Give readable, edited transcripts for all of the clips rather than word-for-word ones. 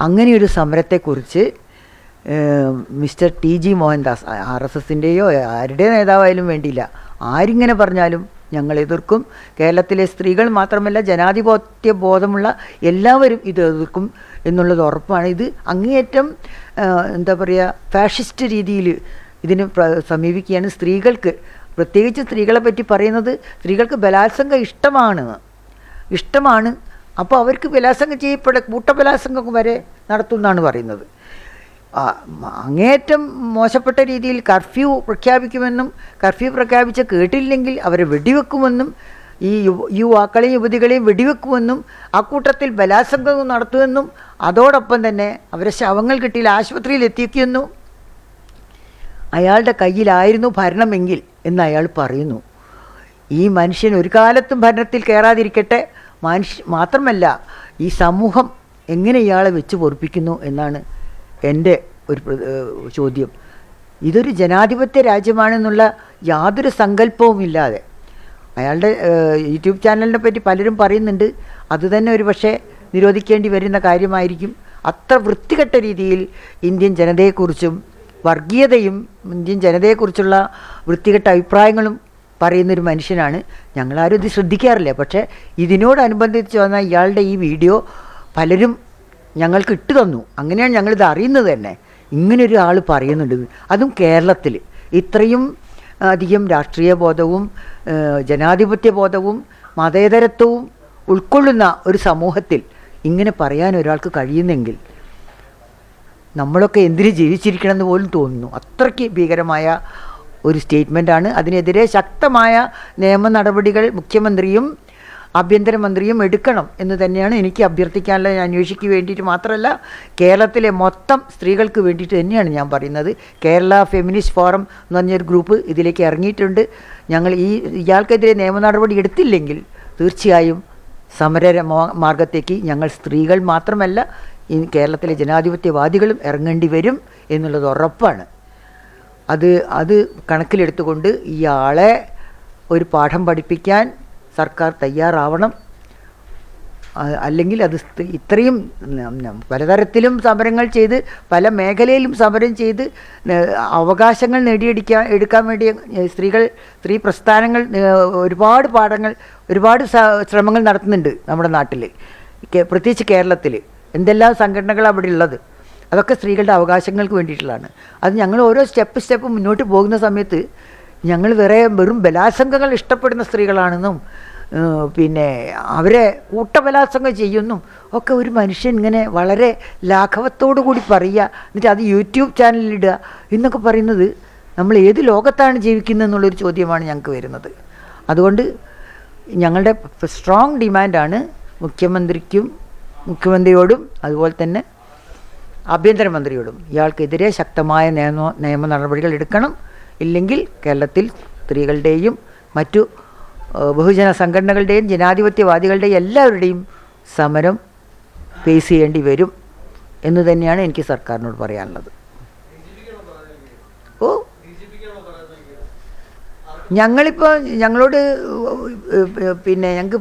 അങ്ങനെയൊരു സമരത്തെക്കുറിച്ച് mister TG. Mohandas RSSൻ്റെയോ ആരുടെ നേതാവായാലും വേണ്ടിയില്ല, ആരിങ്ങനെ പറഞ്ഞാലും ഞങ്ങൾ എതിർക്കും. കേരളത്തിലെ സ്ത്രീകൾ മാത്രമല്ല, ജനാധിപത്യ ബോധമുള്ള എല്ലാവരും ഇത് എതിർക്കും എന്നുള്ളത് ഉറപ്പാണ്. ഇത് അങ്ങേയറ്റം എന്താ പറയുക, ഫാഷിസ്റ്റ് രീതിയിൽ ഇതിന് സമീപിക്കുകയാണ്. സ്ത്രീകൾക്ക്, പ്രത്യേകിച്ച് സ്ത്രീകളെ പറ്റി പറയുന്നത്, സ്ത്രീകൾക്ക് ബലാത്സംഗം ഇഷ്ടമാണ്. അപ്പോൾ അവർക്ക് ബലാത്സംഗം കൂട്ടബലാത്സംഗം വരെ നടത്തും എന്നാണ് പറയുന്നത്. അങ്ങേയറ്റം മോശപ്പെട്ട രീതിയിൽ കർഫ്യൂ പ്രഖ്യാപിക്കുമെന്നും, കർഫ്യൂ പ്രഖ്യാപിച്ച് കേട്ടില്ലെങ്കിൽ അവരെ വെടിവെക്കുമെന്നും, ഈ യുവാക്കളെയും യുവതികളെയും വെടിവെക്കുമെന്നും, ആ കൂട്ടത്തിൽ ബലാത്സംഗം നടത്തുമെന്നും, അതോടൊപ്പം തന്നെ അവരെ ശവങ്ങൾ കിട്ടിയിൽ ആശുപത്രിയിൽ എത്തിക്കുമെന്നും, അയാളുടെ കയ്യിലായിരുന്നു ഭരണമെങ്കിൽ എന്ന് അയാൾ പറയുന്നു. ഈ മനുഷ്യൻ ഒരു കാലത്തും ഭരണത്തിൽ കയറാതിരിക്കട്ടെ. മാത്രമല്ല, ഈ സമൂഹം എങ്ങനെ ഇയാളെ വെച്ച് പൊറുപ്പിക്കുന്നു എന്നാണ് എൻ്റെ ഒരു ചോദ്യം. ഇതൊരു ജനാധിപത്യ രാജ്യമാണെന്നുള്ള യാതൊരു സങ്കല്പവുമില്ലാതെ, അയാളുടെ യൂട്യൂബ് ചാനലിനെ പറ്റി പലരും പറയുന്നുണ്ട്, അതുതന്നെ ഒരു പക്ഷേ നിരോധിക്കേണ്ടി വരുന്ന കാര്യമായിരിക്കും. അത്ര വൃത്തികെട്ട രീതിയിൽ ഇന്ത്യൻ ജനതയെക്കുറിച്ചും വർഗീയതയും ഇന്ത്യൻ ജനതയെക്കുറിച്ചുള്ള വൃത്തികെട്ട അഭിപ്രായങ്ങളും പറയുന്നൊരു മനുഷ്യനാണ്. ഞങ്ങളാരും ഇത് ശ്രദ്ധിക്കാറില്ല. പക്ഷേ ഇതിനോടനുബന്ധിച്ച് വന്ന ഇയാളുടെ ഈ വീഡിയോ പലരും ഞങ്ങൾക്ക് ഇട്ട് തന്നു. അങ്ങനെയാണ് ഞങ്ങളിത് അറിയുന്നത് തന്നെ. ഇങ്ങനൊരു ആൾ പറയുന്നുണ്ട്, അതും കേരളത്തിൽ. ഇത്രയും അധികം രാഷ്ട്രീയ ബോധവും ജനാധിപത്യ ബോധവും മതേതരത്വവും ഉൾക്കൊള്ളുന്ന ഒരു സമൂഹത്തിൽ ഇങ്ങനെ പറയാൻ ഒരാൾക്ക് കഴിയുന്നെങ്കിൽ നമ്മളൊക്കെ എന്തിനു ജീവിച്ചിരിക്കണമെന്ന് പോലും തോന്നുന്നു. അത്രയ്ക്ക് ഭീകരമായ ഒരു സ്റ്റേറ്റ്മെൻറ്റാണ്. അതിനെതിരെ ശക്തമായ നിയമ നടപടികൾ മുഖ്യമന്ത്രിയും ആഭ്യന്തരമന്ത്രിയും എടുക്കണം എന്ന് തന്നെയാണ് എനിക്ക് അഭ്യർത്ഥിക്കാനുള്ളത്. അന്വേഷിക്ക് വേണ്ടിയിട്ട് മാത്രമല്ല, കേരളത്തിലെ മൊത്തം സ്ത്രീകൾക്ക് വേണ്ടിയിട്ട് തന്നെയാണ് ഞാൻ പറയുന്നത്. കേരള ഫെമിനിസ്റ്റ് ഫോറം എന്ന് പറഞ്ഞൊരു ഗ്രൂപ്പ് ഇതിലേക്ക് ഇറങ്ങിയിട്ടുണ്ട്. ഞങ്ങൾ ഇയാൾക്കെതിരെ നിയമ നടപടി എടുത്തില്ലെങ്കിൽ തീർച്ചയായും സമര മാർഗത്തേക്ക് ഞങ്ങൾ സ്ത്രീകൾ മാത്രമല്ല, ഈ കേരളത്തിലെ ജനാധിപത്യവാദികളും ഇറങ്ങേണ്ടി വരും എന്നുള്ളത് ഉറപ്പാണ്. അത് കണക്കിലെടുത്തുകൊണ്ട് ഇയാളെ ഒരു പാഠം പഠിപ്പിക്കാൻ സർക്കാർ തയ്യാറാവണം. അല്ലെങ്കിൽ അത് ഇത്രയും പലതരത്തിലും സമരങ്ങൾ ചെയ്ത്, പല മേഖലയിലും സമരം ചെയ്ത് അവകാശങ്ങൾ എടുക്കാൻ വേണ്ടി സ്ത്രീ പ്രസ്ഥാനങ്ങൾ ഒരുപാട് ശ്രമങ്ങൾ നടത്തുന്നുണ്ട് നമ്മുടെ നാട്ടിൽ, പ്രത്യേകിച്ച് കേരളത്തിൽ. എന്തെല്ലാം സംഘടനകൾ അവിടെ ഉള്ളത്, അതൊക്കെ സ്ത്രീകളുടെ അവകാശങ്ങൾക്ക് വേണ്ടിയിട്ടുള്ളതാണ്. അത് ഞങ്ങൾ ഓരോ സ്റ്റെപ്പ് മുന്നോട്ട് പോകുന്ന സമയത്ത് ഞങ്ങൾ വെറും ബലാത്സംഗങ്ങൾ ഇഷ്ടപ്പെടുന്ന സ്ത്രീകളാണെന്നും, പിന്നെ അവരെ കൂട്ടബലാത്സംഗം ചെയ്യുന്നും ഒക്കെ ഒരു മനുഷ്യൻ ഇങ്ങനെ വളരെ ലാഘവത്തോടു കൂടി പറയുക, എന്നിട്ട് അത് യൂട്യൂബ് ചാനലിലിടുക എന്നൊക്കെ പറയുന്നത് നമ്മൾ ഏത് ലോകത്താണ് ജീവിക്കുന്നത് എന്നുള്ളൊരു ചോദ്യമാണ് ഞങ്ങൾക്ക് വരുന്നത്. അതുകൊണ്ട് ഞങ്ങളുടെ സ്ട്രോങ് ഡിമാൻഡാണ് മുഖ്യമന്ത്രിയോടും അതുപോലെ തന്നെ ആഭ്യന്തരമന്ത്രിയോടും ഇയാൾക്കെതിരെ ശക്തമായ നിയമ നടപടികൾ എടുക്കണം. ഇല്ലെങ്കിൽ കേരളത്തിൽ സ്ത്രീകളുടെയും മറ്റു ബഹുജന സംഘടനകളുടെയും ജനാധിപത്യവാദികളുടെയും എല്ലാവരുടെയും സമരം ഫേസ് ചെയ്യേണ്ടി വരും എന്ന് തന്നെയാണ് എനിക്ക് സർക്കാരിനോട് പറയാനുള്ളത്. ഞങ്ങളോട് ഞങ്ങൾക്ക്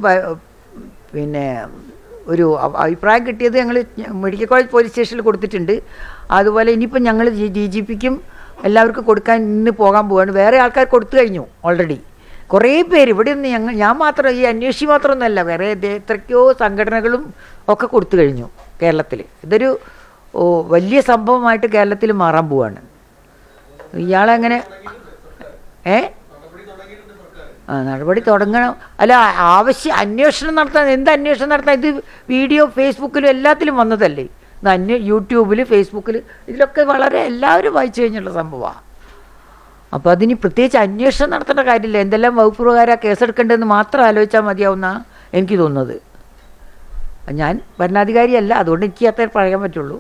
ഒരു അഭിപ്രായം കിട്ടിയത് ഞങ്ങൾ മെഡിക്കൽ കോളേജ് പോലീസ് സ്റ്റേഷനിൽ കൊടുത്തിട്ടുണ്ട്. അതുപോലെ ഇനിയിപ്പം ഞങ്ങൾ DGPക്കും എല്ലാവർക്കും കൊടുക്കാൻ ഇന്ന് പോകാൻ പോവുകയാണ്. വേറെ ആൾക്കാർ കൊടുത്തു കഴിഞ്ഞു ഓൾറെഡി. കുറേ പേര് ഇവിടെ നിന്ന് ഞാൻ മാത്രം, ഈ അന്വേഷി മാത്രമൊന്നുമല്ല, വേറെ എത്രയ്ക്കോ സംഘടനകളും ഒക്കെ കൊടുത്തു കഴിഞ്ഞു കേരളത്തിൽ. ഇതൊരു വലിയ സംഭവമായിട്ട് കേരളത്തിൽ മാറാൻ പോവാണ്. ഇയാളെങ്ങനെ നടപടി തുടങ്ങണം. അല്ല, അന്വേഷണം നടത്താൻ, എന്ത് അന്വേഷണം നടത്താൻ? ഇത് വീഡിയോ ഫേസ്ബുക്കിലും എല്ലാത്തിലും വന്നതല്ലേ. യൂട്യൂബിൽ, ഫേസ്ബുക്കിൽ, ഇതിലൊക്കെ വളരെ എല്ലാവരും വായിച്ചു കഴിഞ്ഞുള്ള സംഭവമാണ്. അപ്പോൾ അതിന് പ്രത്യേകിച്ച് അന്വേഷണം നടത്തേണ്ട കാര്യമില്ല. എന്തെല്ലാം വകുപ്പ് പ്രകാരം കേസെടുക്കേണ്ടതെന്ന് മാത്രം ആലോചിച്ചാൽ മതിയാവുമെന്നാണ് എനിക്ക് തോന്നുന്നത്. ഞാൻ ഭരണാധികാരിയല്ല, അതുകൊണ്ട് എനിക്ക് അത്രേ പറയാൻ പറ്റുള്ളൂ.